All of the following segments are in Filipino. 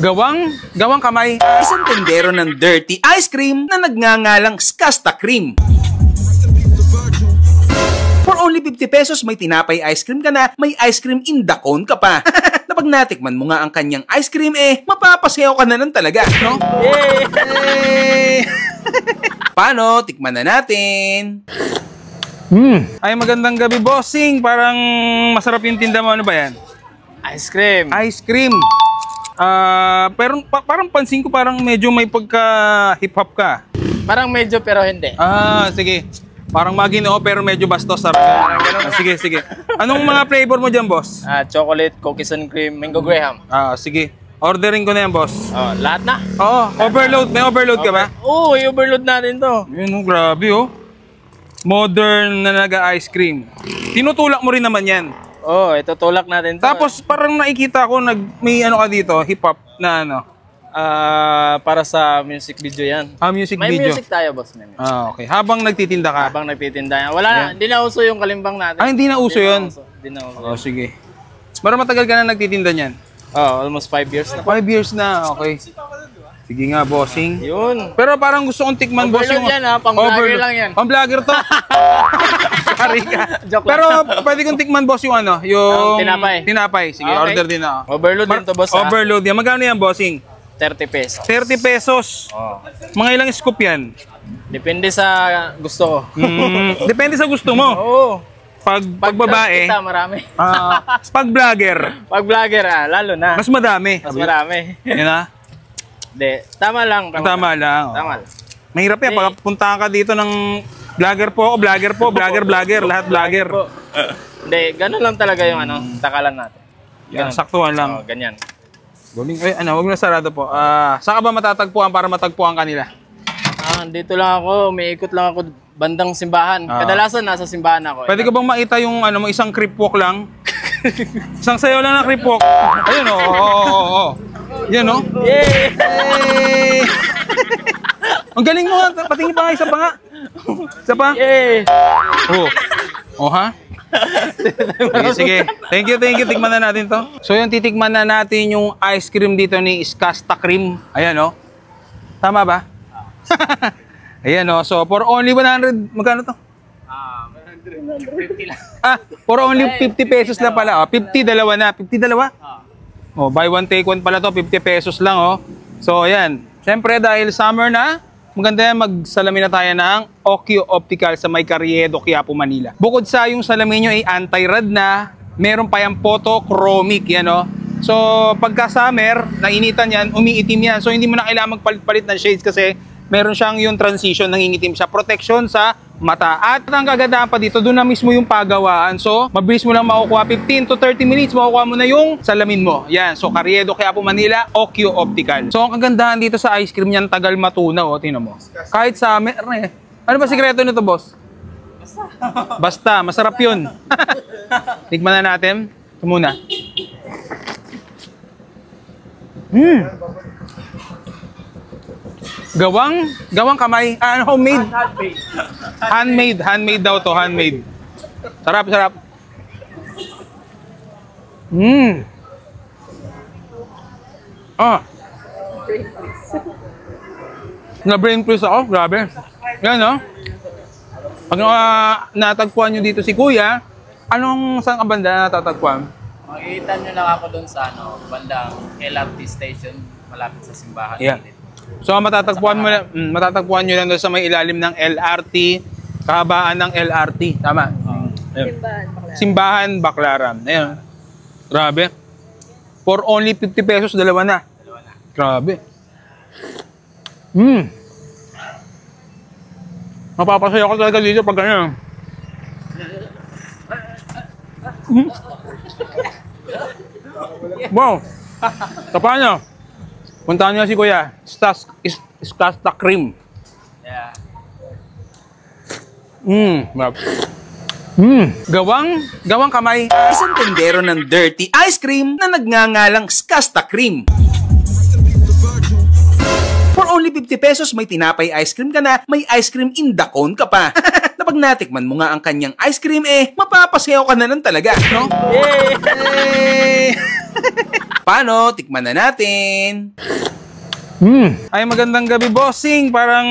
Gawang kamay. Isang tendero ng dirty ice cream na nagngangalang Skasta Cream. For only 50 pesos, may tinapay ice cream ka na, may ice cream in the cone ka pa. Na pag natikman mo nga ang kanyang ice cream, mapapasayaw ka na lang talaga, no? Yay! Paano? Tikman na natin. Ay, magandang gabi, bossing. Parang masarap yung tinda mo. Ano ba yan? Ice cream. Ice cream. Pero parang pansin ko parang medyo may pagka hip-hop ka. Parang medyo pero hindi. Sige. Parang Maginoo pero medyo bastos. Sige, sige. Anong mga flavor mo dyan, boss? Chocolate, cookies and cream, mango graham. Sige. Ordering ko na yan, boss. Lahat na? Oo, overload. May overload ka ba? Oo, i-overload natin to. Yun, grabe oh. Modern na naga-ice cream. Tinutulak mo rin naman yan. Oo, ito tulak natin to. Tapos parang nakikita ko may ano ka dito, hip-hop na ano. Para sa music video yan. Music may video. May music tayo, boss. May music. Okay. Habang nagtitinda ka? Habang nagtitinda yan. Wala na, hindi na uso yung kalimbang natin. Hindi na uso yun? Hindi na uso. Sige. Pero matagal ka na nagtitinda niyan? Almost 5 years na. 5 years na, okay. Sige nga, bossing. Yun. Pero parang gusto kong tikman, boss, yung... Overload yan, pang-vlogger lang yan. Pang-vlogger to? Sorry ka. Pero pwede kong tikman, boss, yung ano, yung... Tinapay. Sige, okay. Order din ako. Overload din to, boss. Overload yan. Magkano yan, bossing? 30 pesos. 30 pesos? Mga ilang scoop yan? Depende sa gusto ko. Depende sa gusto mo? Oo. Pag babae? Kita, marami. Pag vlogger? Pag vlogger, lalo na. Mas madami? Mas marami. Yan na? Hindi. Tama lang. Tama lang. Mahirap yan. Pag puntahan ka dito ng vlogger po, vlogger, lahat vlogger. Hindi, ganun lang talaga yung takalan natin. Yan, saktuhan lang. Ganyan. Galing. Huwag na sarado po. Saan ka ba matatagpuan para matagpuan kanila? Dito lang ako. Umiikot lang ako bandang simbahan. Kadalasan nasa simbahan ako. Pwede ka bang makita yung isang creep walk lang? Isang sayo lang na creep walk. Ayun oo. Yan o. Yay! Ang galing mo nga. Patingin pa nga, isa pa nga. Isa pa? Yay! Ha? Sige. Thank you. Tikman na natin to. So yung titikman na natin yung ice cream dito ni Skasta Cream. Ayan o. Tama ba? Ayan o. So for only 100, magkano to? 150 lang. For only 50 pesos na pala. 50, dalawa na. 50, dalawa? Buy one, take one pala to. 50 pesos lang So ayan. Siyempre dahil summer na, maganda yan, magsalamin na tayo ng Okyo Optical sa May Carriedo, Quiapo, Manila. Bukod sa yung salamin nyo ay anti-rad na, meron pa yung photochromic, yan o. So, pagka summer, nainitan yan, umiitim yan. So, hindi mo na kailangan magpalit-palit ng shades kasi meron siyang yung transition, nangingitim siya. Protection sa mata. At ang kagandahan pa dito, doon na mismo yung pagawaan. So, mabilis mo lang makukuha. 15 to 30 minutes, makukuha mo na yung salamin mo. Yan. So, Carriedo, Quiapo, Manila, Okyo Optical. So, ang kagandahan dito sa ice cream niyan, tagal matunaw. Tingnan mo. Kahit summer, ano ba sikreto nito, boss? Basta. Masarap yun. Tikman na natin. Ito muna. Gawang kamay. Homemade. Handmade daw to, handmade. Sarap. Na-brain freeze ako, grabe. Yan Pag natagpuan nyo dito si Kuya, saan ka banda natatagpuan? Makikita nyo lang ako doon sa bandang LRT station, malapit sa simbahan. Yeah. So matatagpuan nyo lang doon sa may ilalim ng LRT, kahabaan ng LRT, tama? Simbahan Baclaran. Ayun. Grabe. For only 50 pesos, dalawa na. Grabe. Mapapasaya ko talaga dito pag ganyan. Wow. Tapahan nyo. Puntahan nyo si Kuya. Skasta Cream. Yeah. Gawang kamay. Isang tendero ng dirty ice cream na nagngangalang Skasta Cream. For only 50 pesos, may tinapay ice cream ka na, may ice cream in the cone ka pa. Na pag natikman mo nga ang kanyang ice cream, mapapasayaw ka na lang talaga, no? Yay! Paano? Tikman na natin. Ay, magandang gabi, bossing. Parang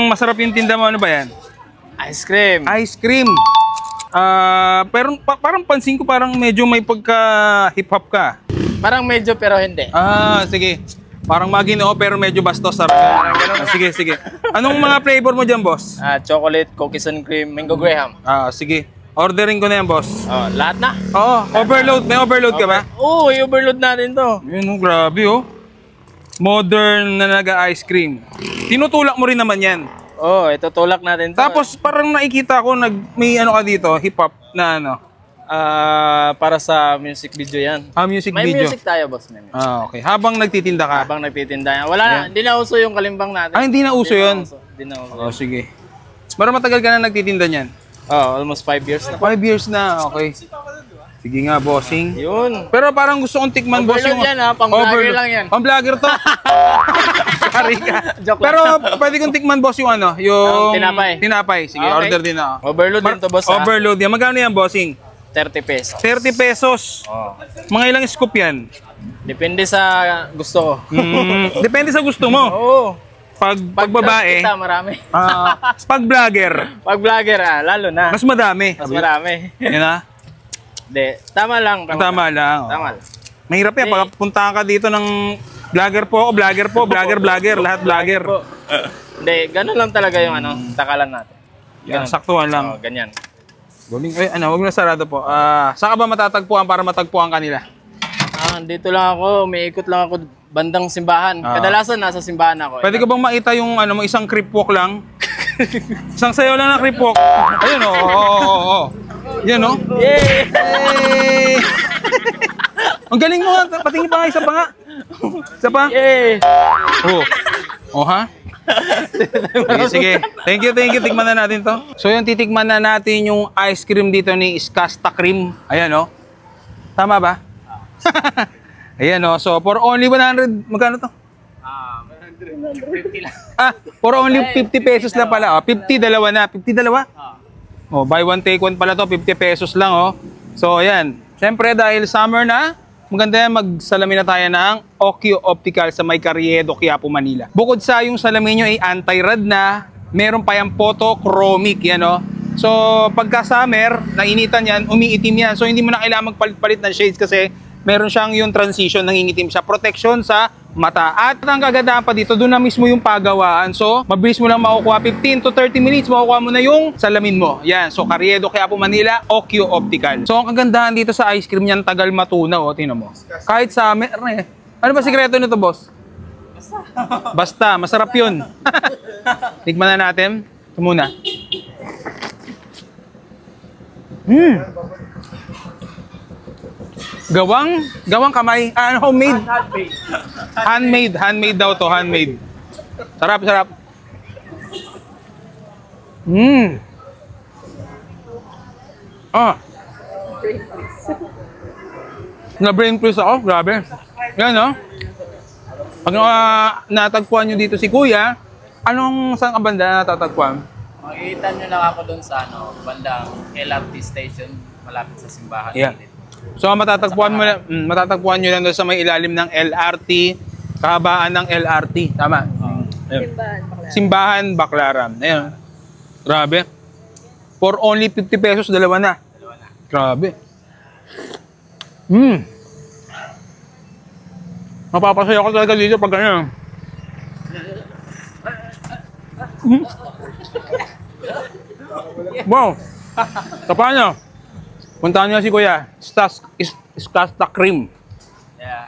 masarap yung tinda mo. Ano ba yan? Ice cream. Ice cream. Pero parang pansin ko parang medyo may pagka hip-hop ka. Parang medyo pero hindi. Sige. Parang Maginoo pero medyo bastos. Sige, sige. Anong mga flavor mo dyan, boss? Chocolate, cookies and cream, mango graham. Sige. Ordering ko na yan, boss. Lahat na? Oo, overload. May overload ka ba? Oo, i-overload natin to. Yun, grabe oh. Modern na naga-ice cream. Tinutulak mo rin naman yan. Oo, ito tulak natin to. Tapos parang nakikita ko may ano ka dito, hip-hop na ano. Para sa music video yan. Music May video. music tayo, boss. May music. Okay. Habang nagtitinda ka. Habang nagtitinda yan. Wala na, hindi na uso yung kalimbang natin. Hindi na uso yun? Hindi na uso. Sige. Pero matagal ka na nagtitinda niyan? Almost 5 years na. 5 years na, okay. Sige nga, bossing. Yun. Pero parang gusto kong tikman, boss, yung... Overload yan ha, pang-vlogger lang yan. Pang-vlogger to? Sorry ka. Pero pwede kong tikman, boss, yung ano, yung... Tinapay. Sige, order din ako. Overload din to, boss. Overload yan. Magkano yan, bossing? 30 pesos. 30 pesos. Mga ilang scoop yan? Depende sa gusto ko. Depende sa gusto mo. Oo. Pag babae, kita, marami. pag vlogger, Pag vlogger, lalo na. mas madami. Mas marami. Yan na? Hindi, tama lang. Tama lang. Tama lang. Mahirap yan, pag puntahan ka dito ng vlogger po, vlogger, lahat vlogger. Hindi, ganun lang talaga yung takalan natin. Yan, saktuhan lang. Ganyan. Galing. Wag mo na sarado po. Saan ka ba matatagpuan para matagpuan kanila? Dito lang ako, umiikot lang ako bandang simbahan. Kadalasan nasa simbahan ako. Pwede ka bang makita yung isang creep walk lang? Isang sayo lang na creep walk. Ayun oh. Yan oh. Yay! Ang galing mo nga. Patingin pa nga, isa pa nga. Isa pa? Yay! Ha? Sige. Thank you. Tikman na natin to. So yung titikman na natin yung ice cream dito ni Skasta Cream. Ayan oh. Tama ba? Ayan o. So, for only 100, magkano to? 150 lang. For only 50 pesos na pala. 50, dalawa na. 50, dalawa? Buy one, take one pala to. 50 pesos lang o. So, ayan. Siyempre, dahil summer na, maganda yan, magsalamin na tayo ng Okyo Optical sa may Carriedo, Quiapo, Manila. Bukod sa yung salamin nyo ay anti-rad na, meron pa yung photochromic. Yan o. So, pagka summer, nainitan yan, umiitim yan. So, hindi mo na kailangan magpalit-palit ng shades kasi meron siyang yung transition, nangingitim siya. Protection sa mata. At ang kagandahan pa dito, doon na mismo yung pagawaan. So, mabilis mo lang makukuha. 15 to 30 minutes, makukuha mo na yung salamin mo. Yan. So, Carriedo, Quiapo, Manila, Okyo Optical. So, ang kagandahan dito sa ice cream niyan, tagal matunaw. Tingnan mo. Kahit summer, ano ba sikreto nito, boss? Basta. Masarap yun. Tikman na natin. Ito muna. Gawang kamay. Homemade. Handmade daw to, handmade. Sarap. Na-brain freeze ako, grabe. Yan no. Pag natagpuan nyo dito si Kuya, saan ka banda natatagpuan? Makikita nyo lang ako doon sa bandang LRT station, malapit sa simbahan. Yeah. So matatagpuan nyo lang doon sa may ilalim ng LRT, kahabaan ng LRT, tama? Simbahan Baclaran. Ayun. Grabe. For only 50 pesos, dalawa na. Grabe. Mapapasaya ko talaga dito pag ganyan. Wow. Tapa nyo. Puntahan nyo si Kuya. Skasta Cream. Yeah.